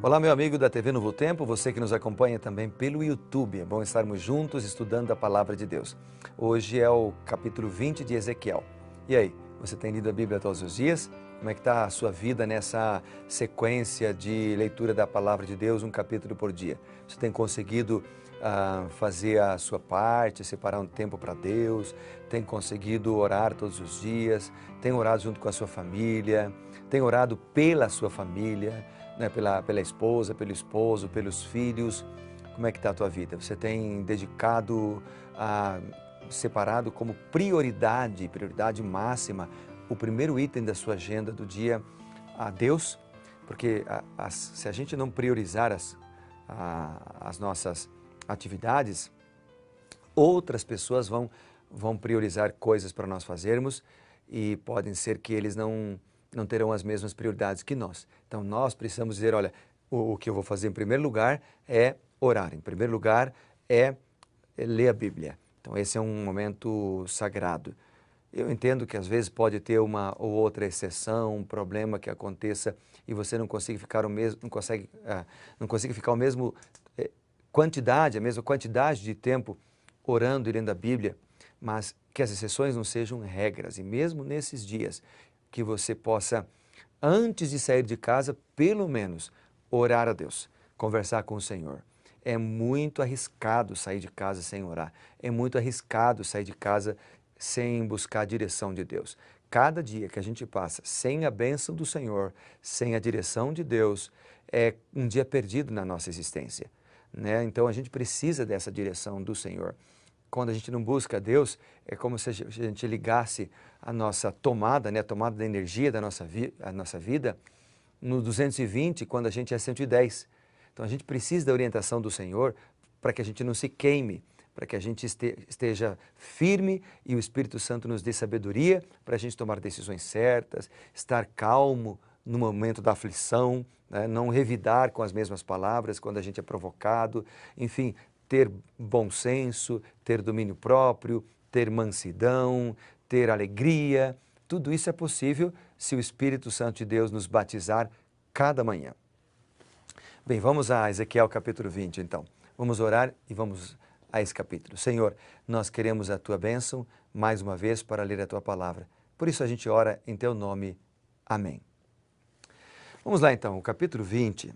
Olá, meu amigo da TV Novo Tempo, você que nos acompanha também pelo YouTube. É bom estarmos juntos estudando a Palavra de Deus. Hoje é o capítulo 20 de Ezequiel. E aí, você tem lido a Bíblia todos os dias? Como é que está a sua vida nessa sequência de leitura da Palavra de Deus, um capítulo por dia? Você tem conseguido fazer a sua parte, separar um tempo para Deus? Tem conseguido orar todos os dias? Tem orado junto com a sua família? Tem orado pela sua família? Né, pela esposa, pelo esposo, pelos filhos? Como é que está a tua vida? Você tem dedicado, separado como prioridade máxima, o primeiro item da sua agenda do dia a Deus? Porque se a gente não priorizar as nossas atividades, outras pessoas vão priorizar coisas para nós fazermos e podem ser que eles não terão as mesmas prioridades que nós. Então nós precisamos dizer, olha, o que eu vou fazer em primeiro lugar é orar, em primeiro lugar é ler a Bíblia. Então esse é um momento sagrado. Eu entendo que às vezes pode ter uma ou outra exceção, um problema que aconteça e você não consegue ficar não consegue ficar a mesma quantidade de tempo orando e lendo a Bíblia, mas que as exceções não sejam regras. E mesmo nesses dias, que você possa, antes de sair de casa, pelo menos orar a Deus, conversar com o Senhor. É muito arriscado sair de casa sem orar. É muito arriscado sair de casa sem buscar a direção de Deus. Cada dia que a gente passa sem a bênção do Senhor, sem a direção de Deus, é um dia perdido na nossa existência, né? Então a gente precisa dessa direção do Senhor. Quando a gente não busca Deus, é como se a gente ligasse a nossa tomada, né, a tomada da energia da nossa vida no 220, quando a gente é 110. Então a gente precisa da orientação do Senhor para que a gente não se queime, para que a gente esteja firme e o Espírito Santo nos dê sabedoria para a gente tomar decisões certas, estar calmo no momento da aflição, né, não revidar com as mesmas palavras quando a gente é provocado, enfim, ter bom senso, ter domínio próprio, ter mansidão, ter alegria. Tudo isso é possível se o Espírito Santo de Deus nos batizar cada manhã. Bem, vamos a Ezequiel capítulo 20 então. Vamos orar e vamos a esse capítulo. Senhor, nós queremos a Tua bênção mais uma vez para ler a Tua palavra. Por isso a gente ora em Teu nome. Amém. Vamos lá então, o capítulo 20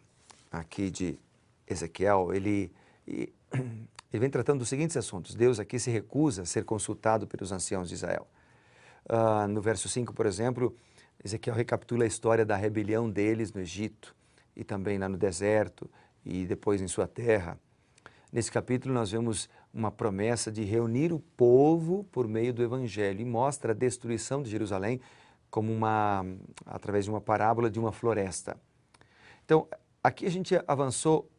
aqui de Ezequiel, ele vem tratando dos seguintes assuntos. Deus aqui se recusa a ser consultado pelos anciãos de Israel. No verso 5, por exemplo, Ezequiel recapitula a história da rebelião deles no Egito e também lá no deserto e depois em sua terra. Nesse capítulo nós vemos uma promessa de reunir o povo por meio do Evangelho e mostra a destruição de Jerusalém como através de uma parábola de uma floresta. Então, aqui a gente avançou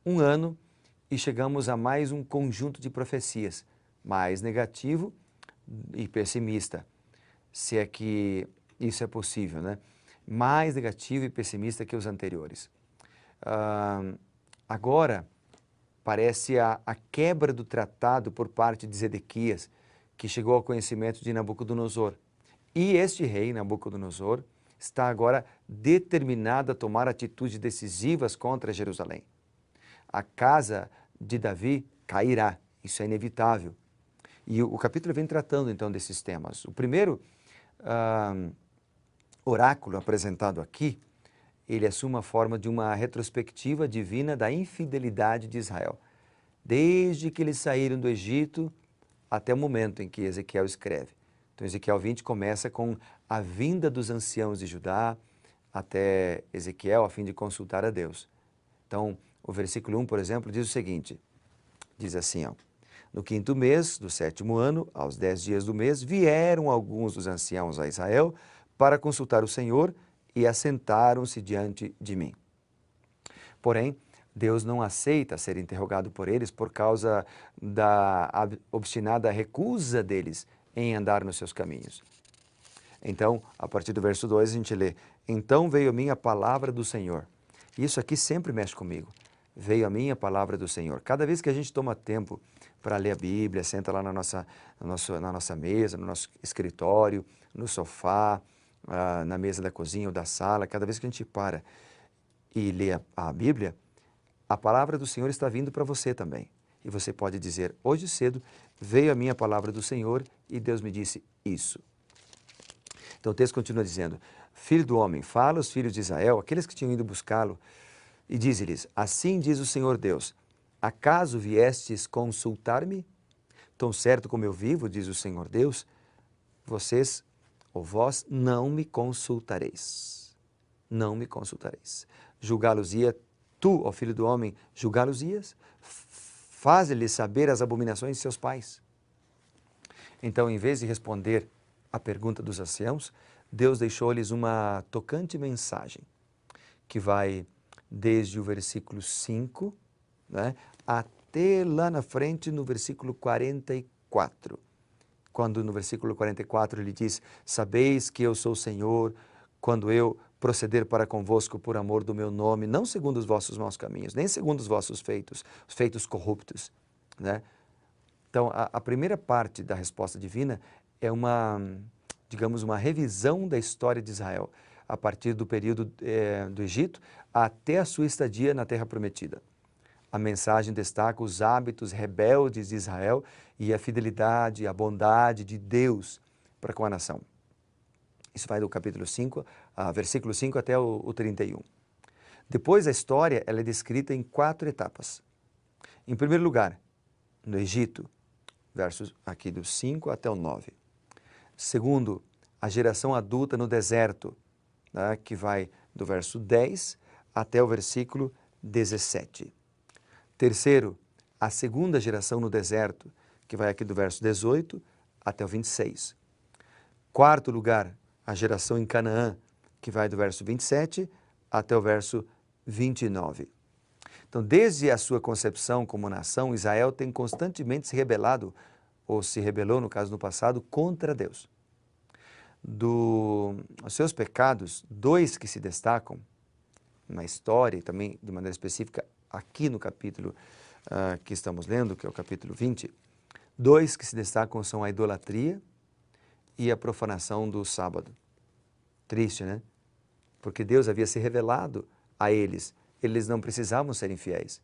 um ano e chegamos a mais um conjunto de profecias, mais negativo e pessimista, se é que isso é possível, né? Mais negativo e pessimista que os anteriores. Agora, parece a quebra do tratado por parte de Zedequias, que chegou ao conhecimento de Nabucodonosor. E este rei, Nabucodonosor, está agora determinado a tomar atitudes decisivas contra Jerusalém. A casa de Davi cairá, isso é inevitável. E o capítulo vem tratando então desses temas. O primeiro oráculo apresentado aqui, ele assume a forma de uma retrospectiva divina da infidelidade de Israel, desde que eles saíram do Egito até o momento em que Ezequiel escreve. Então Ezequiel 20 começa com a vinda dos anciãos de Judá até Ezequiel a fim de consultar a Deus. Então o versículo 1, por exemplo, diz o seguinte, diz assim, ó, no 5º mês do 7º ano, aos 10 dias do mês, vieram alguns dos anciãos a Israel para consultar o Senhor e assentaram-se diante de mim. Porém, Deus não aceita ser interrogado por eles por causa da obstinada recusa deles em andar nos seus caminhos. Então, a partir do verso 2, a gente lê, então veio a mim a palavra do Senhor. Isso aqui sempre mexe comigo. Veio a mim a palavra do Senhor. Cada vez que a gente toma tempo para ler a Bíblia, senta lá na nossa mesa, no nosso escritório, no sofá, na mesa da cozinha ou da sala, cada vez que a gente para e lê a Bíblia, a palavra do Senhor está vindo para você também. E você pode dizer, hoje cedo veio a minha palavra do Senhor e Deus me disse isso. Então o texto continua dizendo, filho do homem, fala aos filhos de Israel, aqueles que tinham ido buscá-lo, e diz-lhes, assim diz o Senhor Deus, acaso viestes consultar-me? Tão certo como eu vivo, diz o Senhor Deus, vocês ou vós não me consultareis. Não me consultareis. Julgá-los-ia, tu, ó filho do homem, julgá-los-ias? Faze-lhes saber as abominações de seus pais. Então, em vez de responder a pergunta dos anciãos, Deus deixou-lhes uma tocante mensagem, que vai desde o versículo 5, né, até lá na frente no versículo 44. Quando no versículo 44 ele diz, sabeis que eu sou o Senhor, quando eu proceder para convosco por amor do meu nome, não segundo os vossos maus caminhos, nem segundo os vossos feitos, os feitos corruptos, né? Então, a primeira parte da resposta divina é uma, digamos, uma revisão da história de Israel, a partir do período do Egito até a sua estadia na Terra Prometida. A mensagem destaca os hábitos rebeldes de Israel e a fidelidade, a bondade de Deus para com a nação. Isso vai do capítulo 5, versículo 5 até o 31. Depois a história ela é descrita em 4 etapas. Em primeiro lugar, no Egito, versos aqui do 5 até o 9. Segundo, a geração adulta no deserto, né, que vai do verso 10 até o versículo 17. Terceiro, a segunda geração no deserto, que vai aqui do verso 18 até o 26. Quarto lugar, a geração em Canaã, que vai do verso 27 até o verso 29. Então, desde a sua concepção como nação, Israel tem constantemente se rebelado, ou se rebelou, no caso no passado, contra Deus. Dos seus pecados, 2 que se destacam na história e também de maneira específica aqui no capítulo que estamos lendo, que é o capítulo 20, 2 que se destacam são a idolatria e a profanação do sábado. Triste, né? Porque Deus havia se revelado a eles, eles não precisavam ser infiéis.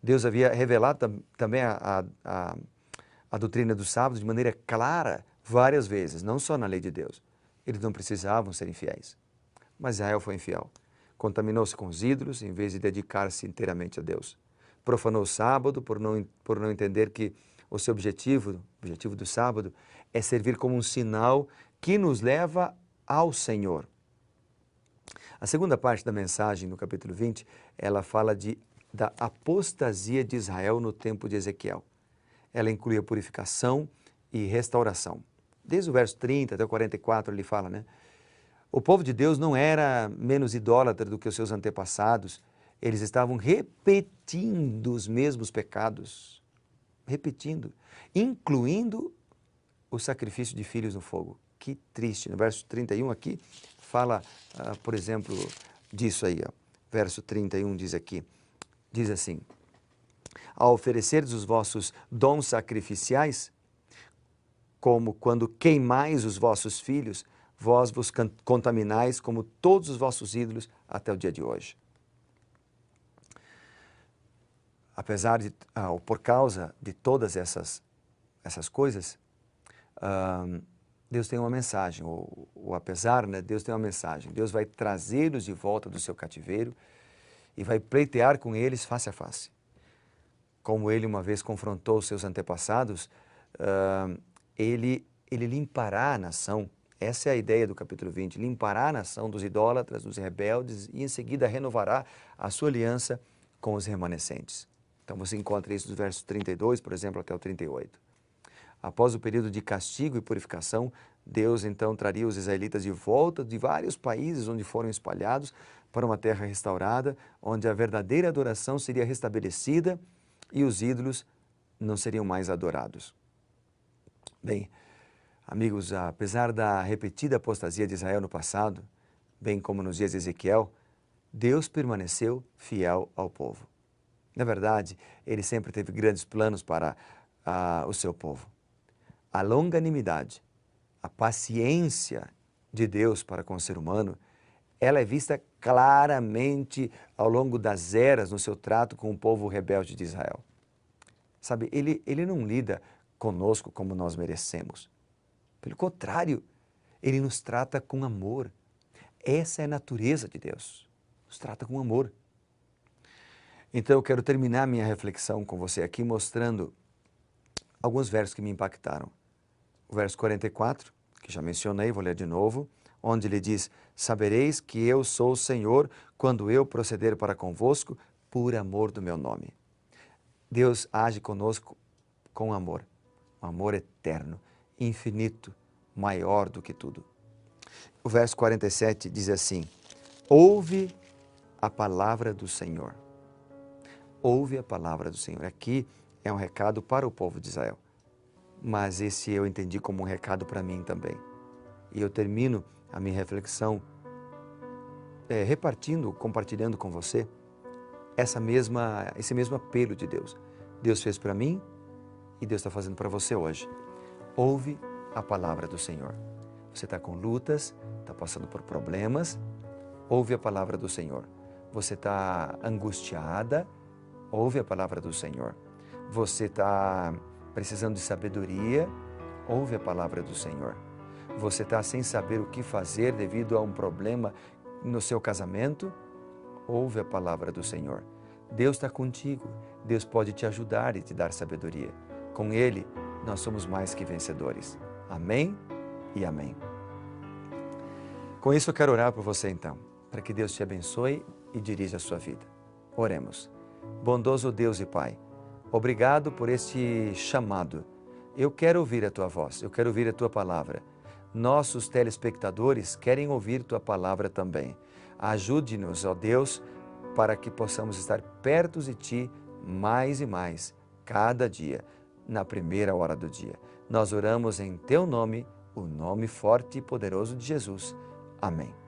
Deus havia revelado também a doutrina do sábado de maneira clara várias vezes, não só na lei de Deus. Eles não precisavam ser infiéis. Mas Israel foi infiel. Contaminou-se com os ídolos em vez de dedicar-se inteiramente a Deus. Profanou o sábado por não entender que o seu objetivo do sábado, é servir como um sinal que nos leva ao Senhor. A segunda parte da mensagem, no capítulo 20, ela fala da apostasia de Israel no tempo de Ezequiel. Ela inclui a purificação e restauração. Desde o verso 30 até o 44 ele fala, né? O povo de Deus não era menos idólatra do que os seus antepassados. Eles estavam repetindo os mesmos pecados. Repetindo. Incluindo o sacrifício de filhos no fogo. Que triste. No verso 31 aqui, fala, por exemplo, disso aí. Ó. Verso 31 diz assim, ao oferecerdes os vossos dons sacrificiais, como quando queimais os vossos filhos, vós vos contaminais como todos os vossos ídolos até o dia de hoje. Apesar de, ou por causa de todas essas coisas, Deus tem uma mensagem, ou apesar, né, Deus tem uma mensagem. Deus vai trazê-los de volta do seu cativeiro e vai pleitear com eles face a face. Como ele uma vez confrontou os seus antepassados, ele limpará a nação. Essa é a ideia do capítulo 20, limpará a nação dos idólatras, dos rebeldes e em seguida renovará a sua aliança com os remanescentes. Então você encontra isso dos versos 32, por exemplo, até o 38. Após o período de castigo e purificação, Deus então traria os israelitas de volta de vários países onde foram espalhados para uma terra restaurada, onde a verdadeira adoração seria restabelecida e os ídolos não seriam mais adorados. Bem, amigos, apesar da repetida apostasia de Israel no passado, bem como nos dias de Ezequiel, Deus permaneceu fiel ao povo. Na verdade, ele sempre teve grandes planos para o seu povo. A longanimidade, a paciência de Deus para com o ser humano ela é vista claramente ao longo das eras no seu trato com o povo rebelde de Israel. Sabe, ele não lida conosco como nós merecemos. Pelo contrário, ele nos trata com amor. Essa é a natureza de Deus. Nos trata com amor. Então eu quero terminar minha reflexão com você aqui mostrando alguns versos que me impactaram. O verso 44, que já mencionei, vou ler de novo, onde ele diz: sabereis que eu sou o Senhor quando eu proceder para convosco por amor do meu nome. Deus age conosco com amor, um amor eterno, infinito, maior do que tudo. O verso 47 diz assim: ouve a palavra do Senhor. Ouve a palavra do Senhor. Aqui é um recado para o povo de Israel, mas esse eu entendi como um recado para mim também. E eu termino a minha reflexão compartilhando com você esse mesmo apelo de Deus. Deus fez para mim e Deus está fazendo para você hoje. Ouve a palavra do Senhor. Você está com lutas, está passando por problemas, ouve a palavra do Senhor. Você está angustiada, ouve a palavra do Senhor. Você está precisando de sabedoria, ouve a palavra do Senhor. Você está sem saber o que fazer devido a um problema no seu casamento, ouve a palavra do Senhor. Deus está contigo, Deus pode te ajudar e te dar sabedoria. Com Ele, nós somos mais que vencedores. Amém e amém. Com isso eu quero orar por você então, para que Deus te abençoe e dirija a sua vida. Oremos. Bondoso Deus e Pai, obrigado por este chamado. Eu quero ouvir a Tua voz, eu quero ouvir a Tua palavra. Nossos telespectadores querem ouvir Tua palavra também. Ajude-nos, ó Deus, para que possamos estar perto de Ti mais e mais, cada dia, na primeira hora do dia. Nós oramos em Teu nome, o nome forte e poderoso de Jesus. Amém.